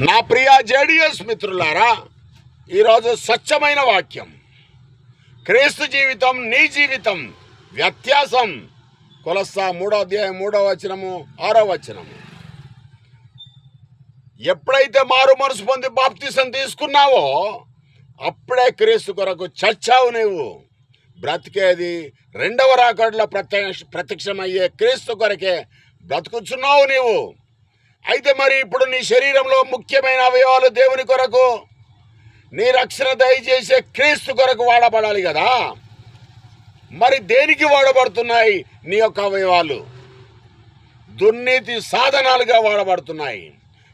నా ప్రియ జేడిఎస్ మిత్రులారా, ఈరోజు స్వచ్ఛమైన వాక్యం. క్రీస్తు జీవితం నీ జీవితం వ్యత్యాసం. కొలస్సా 3వ అధ్యాయం 3వ వచనము 6వ వచనము. ఎప్పుడైతే మారు మనసు పొంది బాప్తిసం తీసుకున్నావో అప్పుడే క్రీస్తు కొరకు చచ్చావు. నీవు బ్రతికేది రెండవ రాకడలో ప్రత్యక్షమయ్యే క్రీస్తు కొరకే బ్రతుకుచున్నావు నీవు. అయితే మరి ఇప్పుడు నీ శరీరంలో ముఖ్యమైన అవయవాలు దేవుని కొరకు, నీ రక్షణ దయచేసే క్రీస్తు కొరకు వాడబడాలి కదా. మరి దేనికి వాడబడుతున్నాయి నీ యొక్క అవయవాలు? దుర్నీతి సాధనాలుగా వాడబడుతున్నాయి.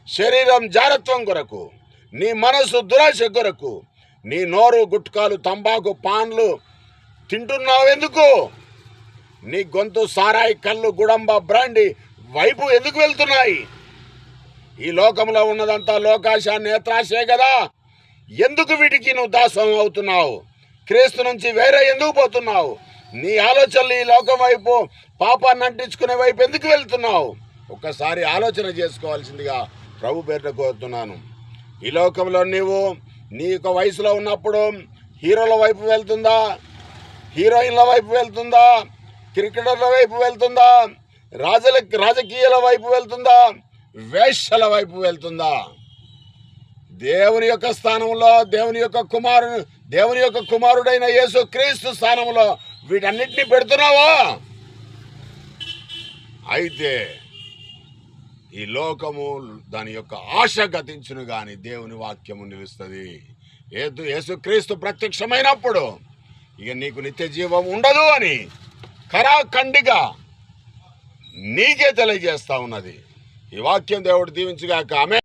శరీరం జారత్వం కొరకు, నీ మనసు దురాశ కొరకు, నీ నోరు గుట్కాలు తంబాకు పాన్లు తింటున్నావు ఎందుకు? నీ గొంతు సారాయి కళ్ళు గుడంబ బ్రాండి వైపు ఎందుకు వెళ్తున్నాయి? ఈ లోకంలో ఉన్నదంతా లోకాశ నేత్రాశే కదా. ఎందుకు వీటికి నువ్వు దాసం అవుతున్నావు? క్రీస్తు నుంచి వేరే ఎందుకు పోతున్నావు? నీ ఆలోచనలు ఈ లోకం వైపు, పాపాన్ని అంటించుకునే వైపు ఎందుకు వెళ్తున్నావు? ఒక్కసారి ఆలోచన చేసుకోవాల్సిందిగా ప్రభు పేరిట కోరుతున్నాను. ఈ లోకంలో నీవు నీ యొక్క వయసులో ఉన్నప్పుడు హీరోల వైపు వెళ్తుందా, హీరోయిన్ల వైపు వెళ్తుందా, క్రికెటర్ల వైపు వెళ్తుందా, రాజకీయాల వైపు వెళ్తుందా, వేశ్యల వైపు వెళ్తుందా? దేవుని యొక్క స్థానంలో దేవుని యొక్క కుమారుడైన యేసు క్రీస్తు స్థానంలో వీటన్నిటిని పెడుతున్నావా? అయితే ఈ లోకము దాని యొక్క ఆశ గతించును గాని దేవుని వాక్యము నిలుస్తుంది. యేసుక్రీస్తు ప్రత్యక్షమైనప్పుడు ఇక నీకు నిత్య జీవం ఉండదు అని ఖరాఖండిగా నీకే తెలియజేస్తా ఉన్నది ఈ వాక్యం. దేవుడు దీవించుగాక. ఆమేన్.